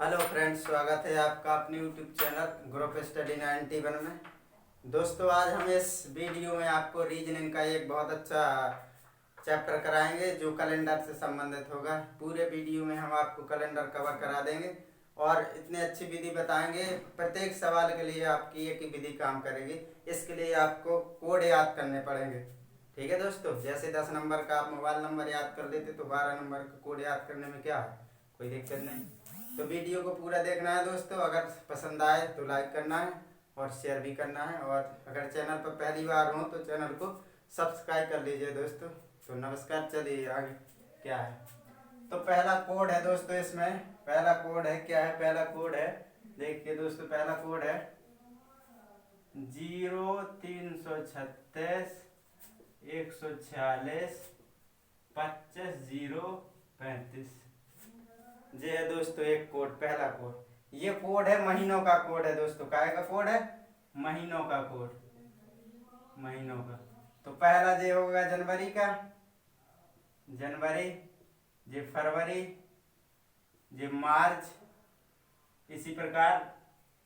Hello friends, स्वागत है आपका अपने यूट्यूब चैनल ग्रुप स्टडी 91 में। दोस्तों, आज हम इस वीडियो में आपको रीजनिंग का एक बहुत अच्छा चैप्टर कराएंगे जो कैलेंडर से संबंधित होगा। पूरे वीडियो में हम आपको कैलेंडर कवर करा देंगे और इतनी अच्छी विधि बताएंगे, प्रत्येक सवाल के लिए आपकी एक ही विधि काम करेगी। इसके लिए आपको कोड याद करने पड़ेंगे। ठीक है दोस्तों, जैसे 10 नंबर का आप मोबाइल नंबर याद कर लेते तो 12 नंबर का कोड याद करने में क्या है, कोई दिक्कत नहीं। तो वीडियो को पूरा देखना है दोस्तों। अगर पसंद आए तो लाइक करना है और शेयर भी करना है, और अगर चैनल पर पहली बार हो तो चैनल को सब्सक्राइब कर लीजिए दोस्तों। तो नमस्कार, चलिए आगे क्या है। तो पहला कोड है दोस्तों, इसमें पहला कोड है, क्या है पहला कोड है, देखिए दोस्तों। पहला कोड है 0336 146 25 0 35। ये है दोस्तों एक कोड, पहला कोड। ये कोड है महीनों का कोड है दोस्तों। काय का कोड है? महीनों का कोड, महीनों का। तो पहला ये होगा जनवरी का, जनवरी, ये फरवरी, ये मार्च। इसी प्रकार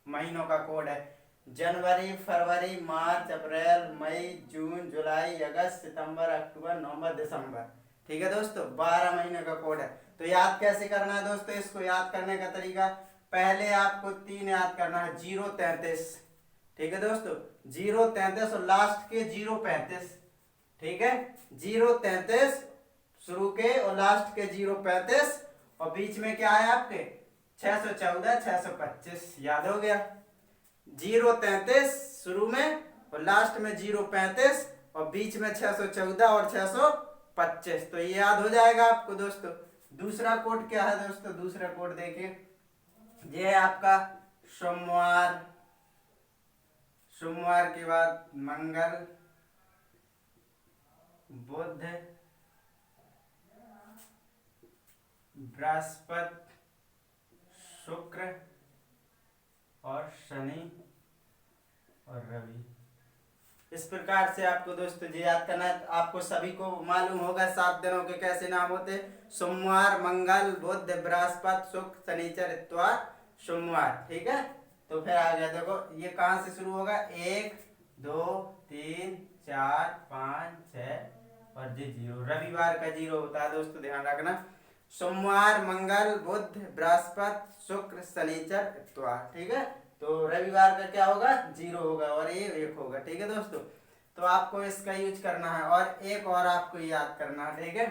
महीनों का कोड है जनवरी, फरवरी, मार्च, अप्रैल, मई, जून, जुलाई, अगस्त, सितंबर, अक्टूबर, नवंबर, दिसंबर। ठीक है दोस्तों, 12 महीने का कोड है। तो याद कैसे करना है दोस्तों? इसको याद करने का तरीका, पहले आपको 3 याद करना है, 033। ठीक है दोस्तों, 033 और लास्ट के 035। ठीक है, 033 शुरू के और लास्ट के 035, और बीच में क्या है आपके 614 625। याद हो गया? 033 शुरू में और लास्ट में 035 और बीच में 614 और 625। तो ये याद हो जाएगा आपको दोस्तों। दूसरा कोड क्या है दोस्तों? दूसरा कोड देखिए, ये है आपका सोमवार, सोमवार के बाद मंगल, बुध, बृहस्पति, शुक्र और शनि और रवि। इस प्रकार से आपको दोस्तों जी याद करना है। आपको सभी को मालूम होगा 7 दिनों के कैसे नाम होते, सोमवार, मंगल, बुध, बृहस्पति, शुक्र, शनिचर, इतवार, सोमवार। ठीक है, तो फिर आ गया देखो, ये कहां से शुरू होगा, 1 2 3 4 5 6 और ये 0। रविवार का 0 होता है दोस्तों, ध्यान रखना। सोमवार, मंगल, बुध, बृहस्पति, शुक्र, शनिचर, इतवार। ठीक है, तो रविवार का क्या होगा, 0 होगा और ये 1 होगा। ठीक है दोस्तों, तो आपको इसका यूज करना है। और एक और आपको याद करना है। ठीक है,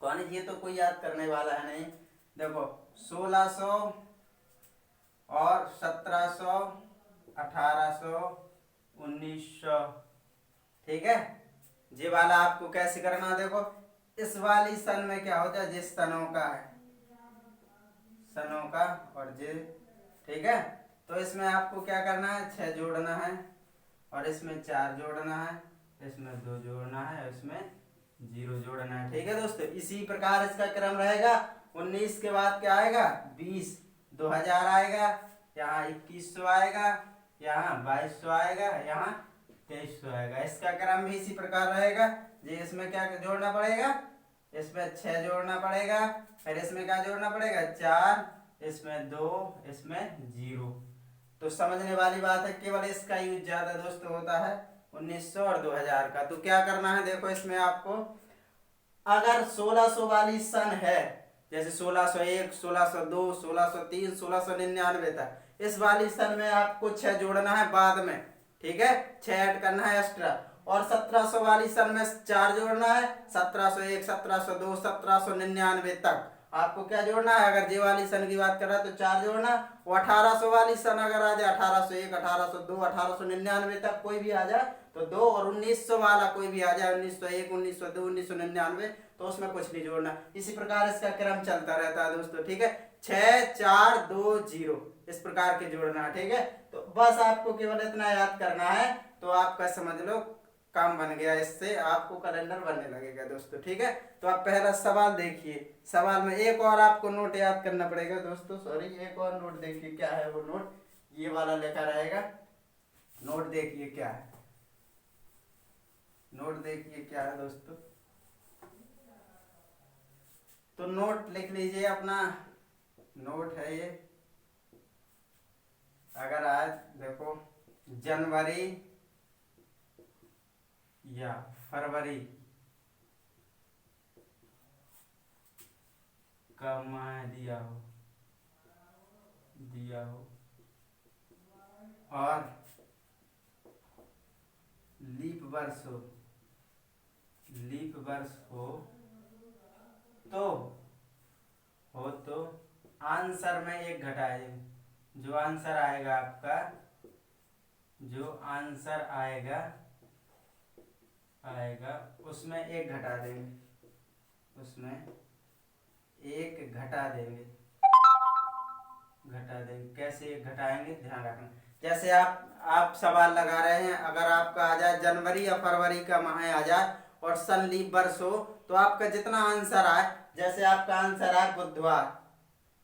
कौन ये तो कोई याद करने वाला है नहीं। देखो 1600 और 1700, 1800, 1900। ठीक है, ये वाला आपको कैसे करना है, देखो इस वाली सन में क्या होता है, जिस सनों का है, सनों का और जे। ठीक है, तो इसमें आपको क्या करना है, 6 जोड़ना है और इसमें 4 जोड़ना है, इसमें 2 जोड़ना है, इसमें 0 जोड़ना है। ठीक है दोस्तों, इसी प्रकार इसका क्रम रहेगा। 19 के बाद क्या आएगा, 20, 2000 आएगा, यहाँ 2100 आएगा, यहाँ 2200 आएगा, यहाँ 2300 आएगा। इसका क्रम भी इसी प्रकार रहेगा। जी इसमें क्या जोड़ना पड़ेगा, इसमें 6 जोड़ना पड़ेगा, फिर इसमें क्या जोड़ना पड़ेगा, 4, इसमें 2, इसमें 0। तो समझने वाली बात है, केवल इसका यूज ज्यादा दोस्तों होता है 1900 और 2000 का। तो क्या करना है, देखो इसमें आपको अगर 1600 वाली सन है, जैसे 1601, 1602, 1603, 1699 तक, इस वाली सन में आपको 6 जोड़ना है बाद में। ठीक है, 6 ऐड करना है एक्स्ट्रा। और 1700 वाली सन में 4 जोड़ना है, 1701, 1702, 1799 तक आपको क्या जोड़ना है। अगर जे वाली सन की बात कर रहा है तो 4 जोड़ना। वो 1800 वाली सन अगर आ जाए, 1801, 1802, 1899 तक कोई भी आ जाए तो 2, और 1900 वाला कोई भी आ जाए, 1901, 1902, 1999, तो उसमें कुछ नहीं जोड़ना। इसी प्रकार इसका क्रम चलता रहता है दोस्तों। ठीक है, 6 4 2 0 इस प्रकार के जोड़ना है। ठीक है, तो बस आपको केवल इतना याद करना है तो आपका समझ लो काम बन गया। इससे आपको कैलेंडर बनने लगेगा दोस्तों। ठीक है, तो आप पहला सवाल देखिए। सवाल में एक और आपको नोट याद करना पड़ेगा दोस्तों, सॉरी, एक और नोट देखिए क्या है वो नोट, ये वाला लिखा रहेगा। नोट देखिए क्या है, नोट देखिए क्या है दोस्तों। तो नोट लिख लीजिए अपना, नोट है ये। अगर आज देखो जनवरी या फरवरी का माह दिया हो और लीप वर्ष हो तो आंसर में एक घटाए। जो आंसर आएगा आपका, उसमें एक घटा देंगे, कैसे एक घटाएंगे ध्यान रखना। जैसे आप सवाल लगा रहे हैं, अगर आपका आ जाए जनवरी या फरवरी का माह आ जाए और सन लीप वर्ष हो तो आपका जितना आंसर आए, जैसे आपका आंसर आए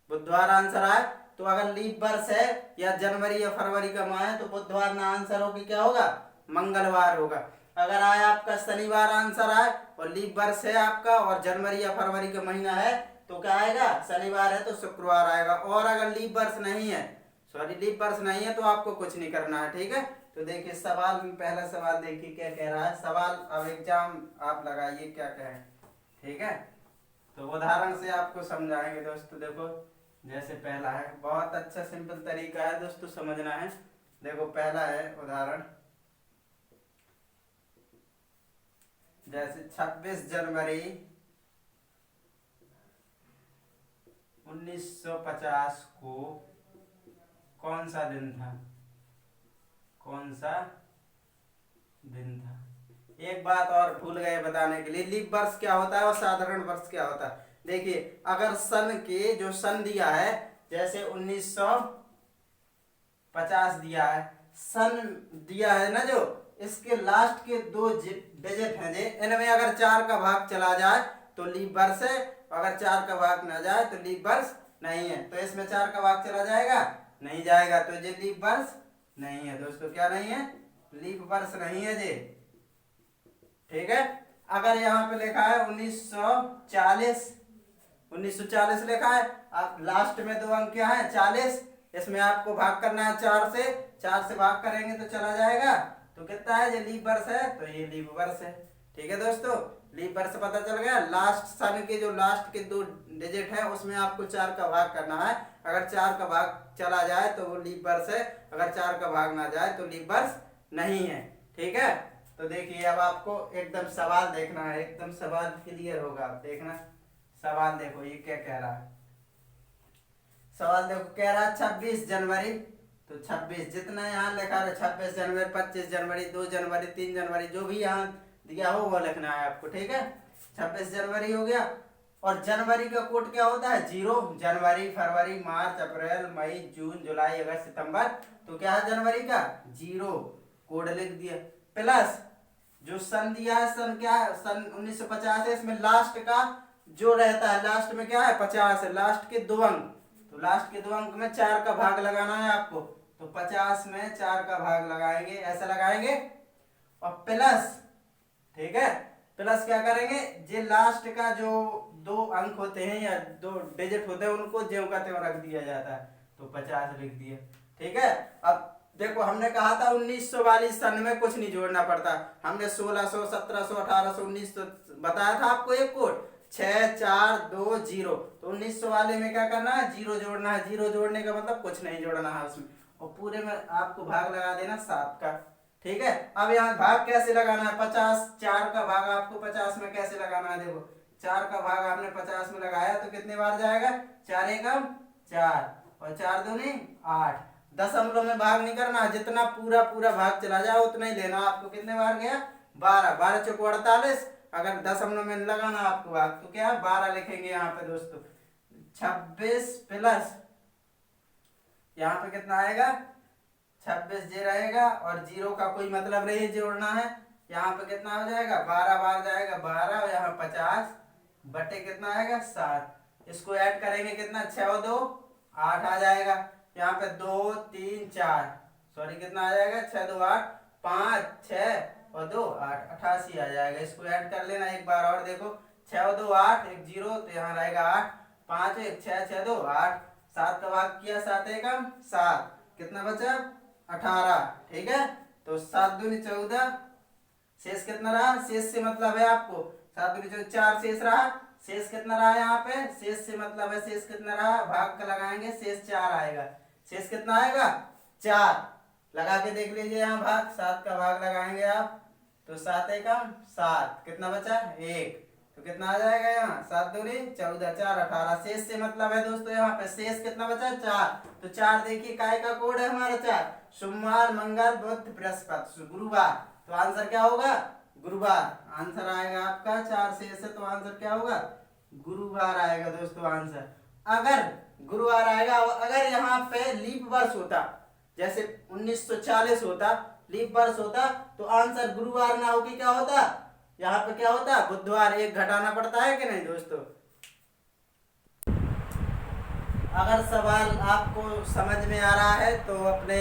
बुधवार आंसर आए, तो अगर लीप वर्ष है या जनवरी या फरवरी का माह है तो बुधवार ना आंसर होगी क्या होगा, मंगलवार होगा। अगर आए आपका शनिवार आंसर आए और लीप वर्ष है आपका और जनवरी या फरवरी का महीना है तो क्या आएगा, शनिवार है तो शुक्रवार आएगा। और अगर लीप वर्ष नहीं है तो आपको कुछ नहीं करना है, ठीक है। तो देखिए सवाल में पहला सवाल देखिए क्या कह रहा है। सवाल अब एग्जाम आप लगाइए क्या कहें, ठीक है। तो उदाहरण से आपको समझाएंगे दोस्तों। देखो जैसे पहला है, बहुत अच्छा सिंपल तरीका है दोस्तों, समझना है। देखो पहला है उदाहरण, जैसे 26 जनवरी 1950 को कौन सा दिन था। एक बात और भूल गए बताने के लिए, लीप वर्ष क्या होता है और साधारण वर्ष क्या होता है। देखिए अगर सन के जो सन दिया है, जैसे 1950 दिया है, सन दिया है ना, जो इसके लास्ट के 2 डिजिट हैं जे, इनमें अगर 4 का भाग चला जाए तो लीप वर्ष है, अगर 4 का भाग ना जाए तो लीप वर्ष नहीं है। तो इसमें 4 का भाग चला जाएगा, नहीं जाएगा, तो ये लीप वर्ष नहीं है दोस्तों। क्या नहीं है, लीप वर्ष नहीं है जी, ठीक है। अगर यहाँ पे लिखा है 1940 लिखा है, आप लास्ट में 2 अंक क्या है 40, इसमें आपको भाग करना है 4 से भाग करेंगे तो चला जाएगा, तो कितना है, ये लीप वर्ष है, तो ये लीप वर्ष है, ठीक है दोस्तों। लीप वर्ष पता चल गया। लास्ट सन के जो लास्ट के 2 डिजिट है उसमें आपको 4 का भाग करना है, अगर 4 का भाग चला जाए तो वो लीप वर्ष है, अगर 4 का भाग ना जाए तो लीप वर्ष नहीं है, ठीक है। तो देखिए अब आपको एकदम सवाल देखना है, एकदम सवाल क्लियर होगा, आप देखना सवाल। देखो ये क्या कह रहा है, सवाल देखो कह रहा है 26 जनवरी, तो 26 जितना यहाँ लिखा है 26 जनवरी, 25 जनवरी, 2 जनवरी, 3 जनवरी, जो भी यहाँ दिया हो वो लिखना है आपको, ठीक है। 26 जनवरी हो गया। और जनवरी का कोड क्या होता है 0, जनवरी, फरवरी, मार्च, अप्रैल, मई, जून, जुलाई, अगस्त, सितंबर, तो क्या है जनवरी का 0 कोड लिख दिया। प्लस जो सन दिया है, सन क्या है, सन 1950 है, इसमें लास्ट का जो रहता है, लास्ट में क्या है 50 है, लास्ट के 2 अंक, तो लास्ट के 2 अंक में 4 का भाग लगाना है आपको, तो 50 में 4 का भाग लगाएंगे, ऐसा लगाएंगे। और प्लस, ठीक है, प्लस क्या करेंगे, जे लास्ट का जो 2 अंक होते हैं या 2 डिजिट होते हैं उनको ज्यों का त्यों रख दिया जाता है, तो 50 लिख दिया, ठीक है। अब देखो हमने कहा था 1900 वाली सन में कुछ नहीं जोड़ना पड़ता, हमने 1600, 1700, 1800, 1900 बताया था आपको एक कोड 6 4 2 0, तो 1900 वाले में क्या करना है 0 जोड़ना है। 0 जोड़ने का मतलब कुछ नहीं जोड़ना है उसमें, और पूरे में आपको भाग लगा देना 7 का, ठीक है। अब यहाँ भाग कैसे लगाना है, 50, 4 का भाग आपको 50 में कैसे लगाना है। देखो 4 का भाग आपने 50 में लगाया तो कितने बार जाएगा, 4 एकम 4 और 4 दूनी 8, दशमलव में भाग नहीं करना, जितना पूरा भाग चला जाए उतना ही लेना आपको। कितने बार गया 12, 12 चौक 48, अगर दशमलव में लगाना आपको भाग तो क्या 12 लिखेंगे यहाँ पे दोस्तों। 26 प्लस यहाँ पे कितना आएगा 26 जे रहेगा, और 0 का कोई मतलब नहीं जोड़ना है, यहाँ पे कितना हो जाएगा 12 बार जाएगा 12, और यहाँ 50 बटे कितना आएगा 7, इसको ऐड करेंगे कितना 6 और 2 8 आ जाएगा, यहाँ पे 2 3 4 सॉरी कितना आ जाएगा 6 2 8 5 6 और 2 8 88 आ जाएगा। इसको ऐड कर लेना एक बार और, देखो 6 और 2 8 1 0, तो यहाँ रहेगा 8 5 1 6 6 2 8 7 का भाग किया, 7 एकम 7, कितना बचा 18। ठीक है, तो 7 दूनी 14, शेष कितना रहा, शेष से मतलब है आपको 7 दूनी 14, 4 शेष रहा। शेष कितना रहा यहाँ पे, शेष से मतलब है शेष कितना रहा, भाग का लगाएंगे शेष 4 आएगा। शेष कितना आएगा 4, लगा के देख लीजिए यहाँ भाग, 7 का भाग लगाएंगे आप तो 7 एकम 7, कितना बचा 1, तो कितना आ जाएगा यहाँ 7 दूनी 14, 4 18। शेष से मतलब है दोस्तों यहाँ पे शेष कितना बचा 4, तो 4 देखिए काय का कोड है हमारा 4, सोमवार मंगल बुध बृहस्पति गुरुवार, तो आंसर क्या होगा गुरुवार। आंसर आएगा आपका 4 शेष है तो आंसर क्या होगा गुरुवार आएगा दोस्तों आंसर। अगर गुरुवार आएगा, अगर यहाँ पे लीप वर्ष होता जैसे 1940 होता, लीप वर्ष होता, तो आंसर गुरुवार ना होके क्या होता, यहाँ पे क्या होता बुधवार, एक घटाना पड़ता है कि नहीं दोस्तों। अगर सवाल आपको समझ में आ रहा है तो अपने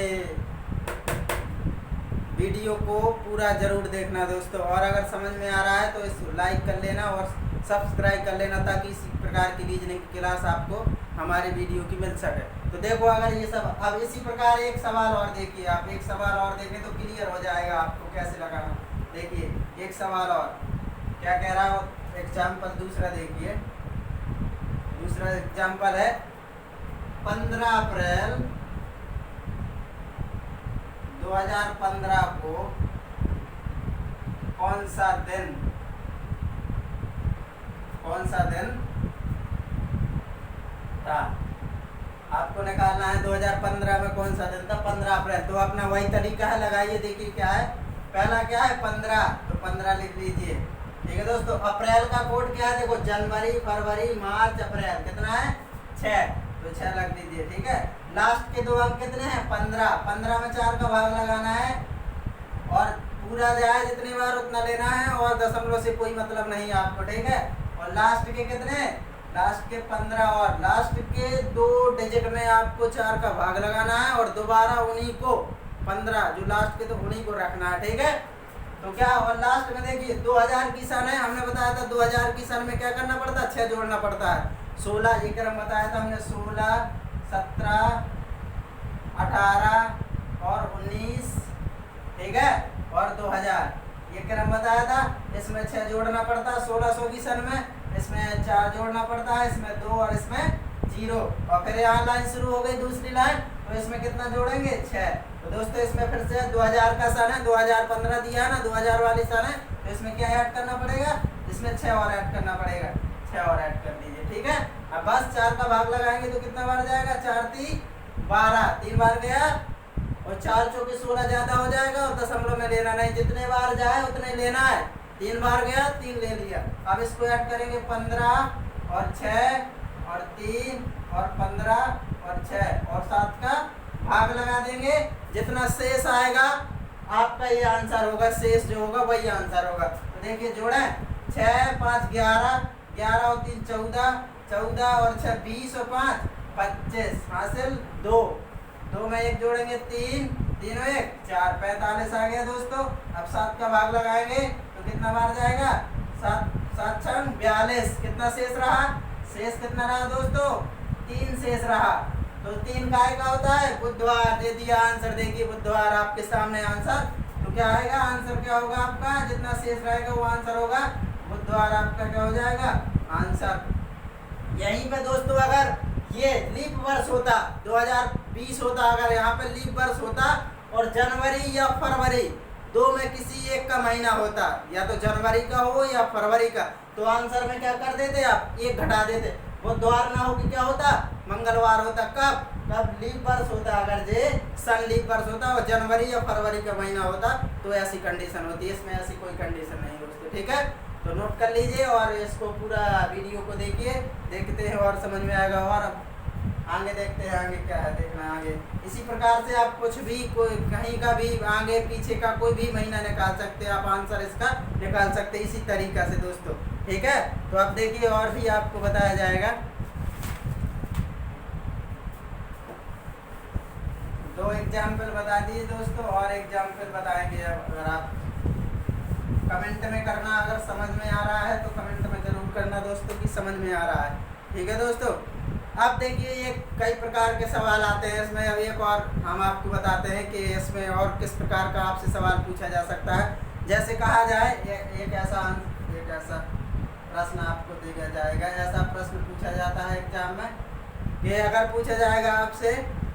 वीडियो को पूरा जरूर देखना दोस्तों, और अगर समझ में आ रहा है तो इस लाइक कर लेना और सब्सक्राइब कर लेना ताकि इसी प्रकार की रीजनिंग की क्लास आपको हमारे वीडियो की मिल सके। तो देखो अगर ये सब, अब इसी प्रकार एक सवाल और देखिए आप, एक सवाल और देखें तो क्लियर हो जाएगा आपको कैसे लगाना। देखिए एक सवाल और क्या कह रहा हो, एग्जाम्पल दूसरा देखिए, दूसरा एग्जाम्पल है 15 अप्रैल 2015 को कौन सा दिन था। आपको निकालना है 2015 में कौन सा दिन था, 15 अप्रैल। तो अपना वही तरीका है, लगाइए देखिए क्या है, पहला क्या है 15, तो 15 लिख लीजिए। ठीक है दोस्तों, अप्रैल का कोड क्या है देखो, जनवरी फरवरी मार्च अप्रैल, कितना है 6, तो 6 लग लीजिए। ठीक है, लास्ट के 2 अंक कितने हैं 15, 15 में 4 का भाग लगाना है और पूरा जाए जितनी बार उतना लेना है और दशमलव से कोई मतलब नहीं आपको। ठीक है, और लास्ट के कितने, लास्ट के 15 और लास्ट के 2 डिजिट में आपको 4 का भाग लगाना है और दोबारा उन्हीं को 15 जो लास्ट के तो उन्हीं को रखना है। ठीक है, तो क्या, और लास्ट में देखिए 2000 की सन है, हमने बताया था 2000 की सन में क्या करना पड़ता है 6 जोड़ना पड़ता है। 16 ये क्रम बताया था हमने, 16 17 18 और 19, ठीक है, और 2000 ये क्रम बताया था। इसमें 6 जोड़ना पड़ता है 1600 की सन में, इसमें 4 जोड़ना पड़ता है, इसमें 2 और इसमें 0, और फिर यहाँ लाइन शुरू हो गई दूसरी लाइन, तो इसमें कितना जोड़ेंगे 6। तो दोस्तों इसमें फिर से 2000 का सन है, 2015 दिया है ना, 2000 वाली सन है, तो इसमें क्या ऐड करना पड़ेगा, इसमें 6 और ऐड करना पड़ेगा, 6 और ऐड कर दीजिए। ठीक है, अब बस 4 का भाग लगाएंगे तो कितना बार जाएगा, 4 3 12, 3 बार गया और 4 चौके 16 ज्यादा हो जाएगा और दशमलव में लेना नहीं, जितने बार जाए उतने लेना है। 3 बार गया 3 ले लिया। अब इसको ऐड करेंगे 15 और 6 और 3 और 15 और 6 और 7 का भाग लगा देंगे, जितना शेष आएगा आपका ये आंसर होगा, शेष जो होगा वही आंसर होगा। तो देखिए जोड़े 6 5 11, 11 और 3 14, 14 और 6 20 और 5 25, हासिल 2, 2 में 1 जोड़ेंगे 3, 3 और 1 4, 45 आ गया दोस्तों। अब 7 का भाग लगाएंगे तो कितना बार जाएगा, 7 7 6 42, कितना शेष रहा, शेष कितना रहा दोस्तों 3 शेष रहा। तो 3 काय का होता है बुधवार, दे दिया आंसर, देखिए बुधवार आपके सामने आंसर। तो क्या आएगा आंसर, क्या होगा आपका, जितना शेष रहेगा वो आंसर होगा, बुधवार आपका क्या हो जाएगा आंसर। यहीं पे दोस्तों अगर ये लीप वर्ष होता 2020 होता, अगर यहाँ पे लीप वर्ष होता और जनवरी या फरवरी 2 में किसी एक का महीना होता, या तो जनवरी का हो या फरवरी का, तो आंसर में क्या कर देते आप, 1 घटा देते। बुधवार ना हो कि क्या होता, मंगलवार होता। कब लीप वर्ष होता, अगर जे सन लीप वर्ष होता और जनवरी या फरवरी का महीना होता तो ऐसी कंडीशन होती है, इसमें ऐसी कोई कंडीशन नहीं दोस्तों। ठीक है, तो नोट कर लीजिए और इसको पूरा वीडियो को देखिए, देखते हैं और समझ में आएगा। और आगे देखते हैं, आगे क्या है देखना आगे। इसी प्रकार से आप कुछ भी कोई कहीं का भी आगे पीछे का कोई भी महीना निकाल सकते हैं, आप आंसर इसका निकाल सकते हैं इसी तरीका से दोस्तों। ठीक है, तो अब देखिए और भी आपको बताया जाएगा। 2 एग्जाम्पल बता दिए दोस्तों, और एग्जाम्पल बताएंगे। अगर आप कमेंट में करना, अगर समझ में आ रहा है तो कमेंट में जरूर करना दोस्तों कि समझ में आ रहा है। ठीक है दोस्तों। अब देखिए ये कई प्रकार के सवाल आते हैं इसमें। अब एक और हम आपको बताते हैं कि इसमें और किस प्रकार का आपसे सवाल पूछा जा सकता है। जैसे कहा जाए एक ऐसा प्रश्न आपको दिया जाएगा, ऐसा प्रश्न पूछा जाता है एग्जाम में कि अगर पूछा जाएगा आपसे,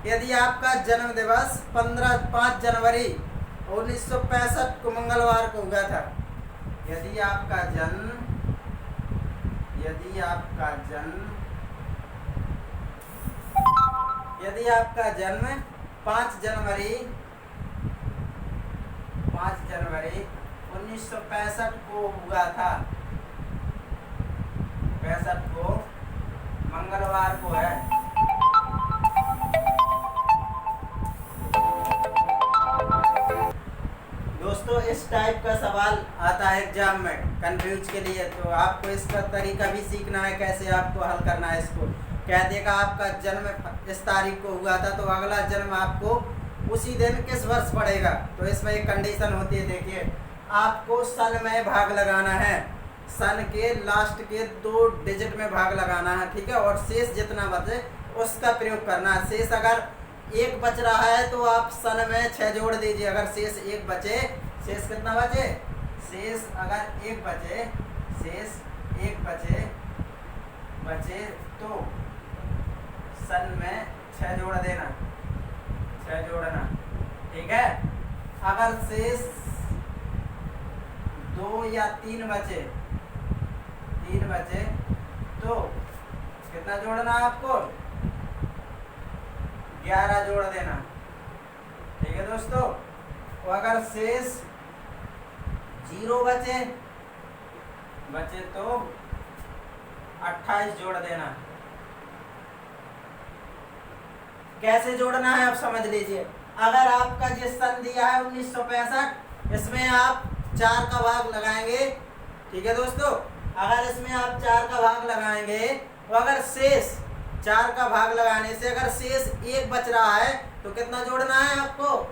यदि आपका जन्म दिवस 5 जनवरी 1965 को मंगलवार को हुआ था, यदि आपका जन्म 5 जनवरी 1965 को हुआ था, 65 को मंगलवार को है। दोस्तों इस टाइप का सवाल आता है एग्जाम में कंफ्यूज के लिए, तो आपको इसका तरीका भी सीखना है, कैसे आपको हल करना है इसको। कह देगा आपका जन्म इस तारीख को हुआ था, तो अगला जन्म आपको उसी दिन किस वर्ष पड़ेगा। तो इसमें एक कंडीशन होती है, देखिए आपको सन में भाग लगाना है, सन के लास्ट के 2 डिजिट में भाग लगाना है, ठीक है। और शेष जितना बचे उसका प्रयोग करना है। शेष अगर 1 बच रहा है तो आप सन में 6 जोड़ दीजिए। अगर शेष 1 बचे, शेष कितना बचे, शेष अगर 1 बचे, शेष 1 बचे तो सन में 6 जोड़ देना, 6 जोड़ना, ठीक है। अगर शेष 2 या 3 बचे तो कितना जोड़ना है आपको, 11 जोड़ देना, ठीक है दोस्तों। और अगर शेष 0 बचे तो 28 जोड़ देना। कैसे जोड़ना है आप समझ लीजिए। अगर आपका जिस सन दिया है 1965, इसमें आप 4 का भाग लगाएंगे, ठीक है दोस्तों। अगर इसमें आप 4 का भाग लगाएंगे, तो अगर शेष 4 का भाग लगाने से अगर शेष 1 बच रहा है तो कितना जोड़ना है आपको,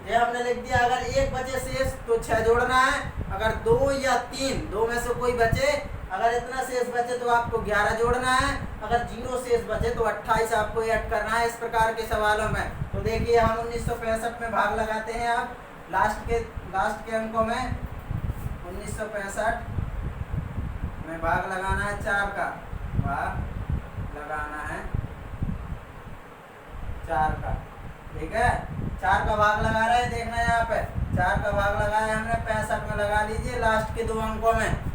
ये हमने लिख दिया। अगर 1 बचे शेष तो 6 जोड़ना है। अगर 2 या 3, 2 में से कोई बचे, अगर इतना शेष बचे तो आपको 11 जोड़ना है। अगर 0 शेष बचे तो 28 आपको ऐड करना है। इस प्रकार के सवालों में तो देखिए हम 1965 में भाग लगाते हैं। आप लास्ट के अंकों में 1965 में भाग लगाना है, 4 का भाग लगाना है, 4 का, ठीक है। 4 का भाग लगा रहे हैं, देखना है यहाँ पे 4 का भाग लगाया हमने, 65 में लगा लीजिए। लास्ट के 2 अंकों में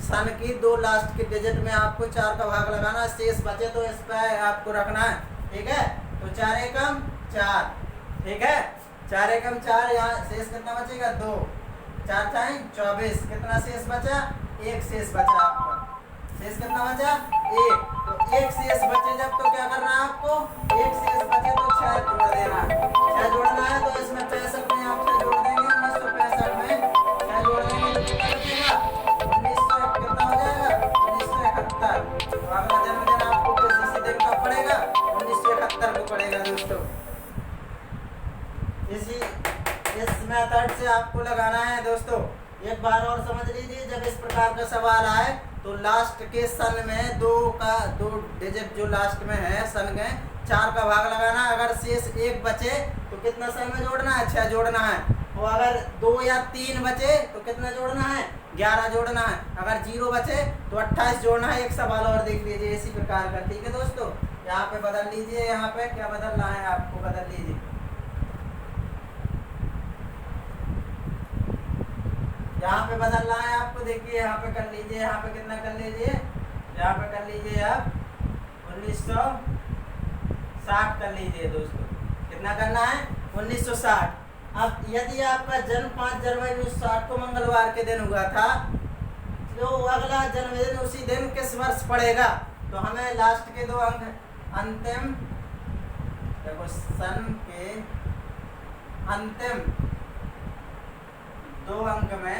सन की 2 लास्ट के डिजिट में आपको 4 का भाग लगाना है। शेष बचे तो इस पे आपको रखना है, ठीक है। तो 4 एकम 4, ठीक है। 4 एकम 4, यहाँ शेष कितना बचेगा, 2, 4 चाहे 24, कितना शेष बचा, 1 शेष बचा आपका। शेष कितना बचा, 1, तो 1 शेष बचे जब तो क्या करना है आपको, 1 शेष बचे तो 6 जोड़ देना है, 6 जोड़ना है। तो इसमें 65 में आप 6 जोड़ देंगे, 1965 में 6 जोड़ देंगे तो कितना बचेगा, 1900 कितना हो जाएगा, 1971। तो अगला जन्मदिन आपको किसी दिन का पड़ेगा, 1971 को पड़ेगा दोस्तों। इस मेथड से आपको लगाना है दोस्तों। एक बार और समझ लीजिए, जब इस प्रकार का सवाल आए तो लास्ट के सन में 2 डिजिट जो लास्ट में है सन के 4 का भाग लगाना है। अगर शेष 1 बचे तो कितना सन में जोड़ना है, 6 जोड़ना है। और अगर 2 या 3 बचे तो कितना जोड़ना है, 11 जोड़ना है। अगर 0 बचे तो 28 जोड़ना है। एक सवाल और देख लीजिए इसी प्रकार का, ठीक है दोस्तों। यहाँ पे बदल लीजिए, यहाँ पे क्या बदलना है आपको, बदल लीजिए। यहाँ पे बदलना है आपको, देखिए यहाँ पे कर लीजिए, यहाँ पे कितना कर लीजिए, यहाँ पे कर लीजिए आप 1960 कर लीजिए दोस्तों। कितना करना है, 1960। अब यदि आपका जन्म 5 जनवरी 1960 को मंगलवार के दिन हुआ था, तो अगला जन्मदिन उसी दिन किस वर्ष पड़ेगा। तो हमें लास्ट के 2 अंक अंतिम, देखो सन के अंतिम 2 अंकों में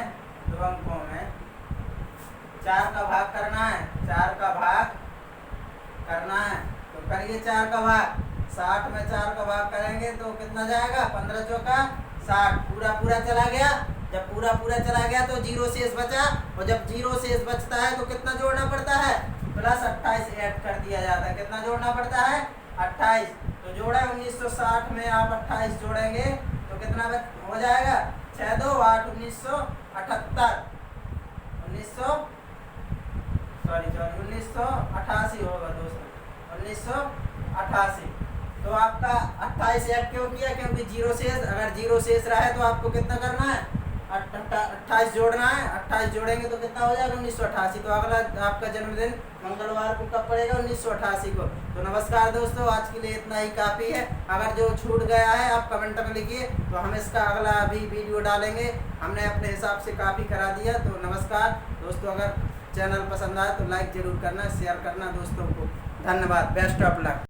4 का भाग करना है, 4 का भाग करना है। तो करिए 4 का भाग, 60 में 4 का भाग करेंगे तो कितना जाएगा, 15 चौका 60, पूरा चला गया। जब पूरा चला गया तो 0 शेष बचा, और जब 0 शेष बचता है तो कितना जोड़ना पड़ता है, प्लस 28 ऐड कर दिया जाता है। कितना जोड़ना पड़ता है? 28। तो जोड़ा 1960 में आप 28 जोड़ेंगे तो कितना हो जाएगा? 6 2 8 1978 1988 होगा दोस्तों, 1988। तो आपका 28 ऐड क्यों किया? क्योंकि जीरो शेष, अगर जीरो शेष रहा है तो आपको कितना करना है? 28 जोड़ना है। 28 जोड़ेंगे तो कितना हो जाएगा? 1988। तो अगला आपका जन्मदिन मंगलवार को कब पड़ेगा? 1988 को। तो नमस्कार दोस्तों, आज के लिए इतना ही काफ़ी है। अगर जो छूट गया है आप कमेंट में लिखिए, तो हम इसका अगला अभी वीडियो डालेंगे। हमने अपने हिसाब से काफ़ी करा दिया। तो नमस्कार दोस्तों, अगर चैनल पसंद आए तो लाइक ज़रूर करना, शेयर करना दोस्तों को। धन्यवाद, बेस्ट ऑफ लक।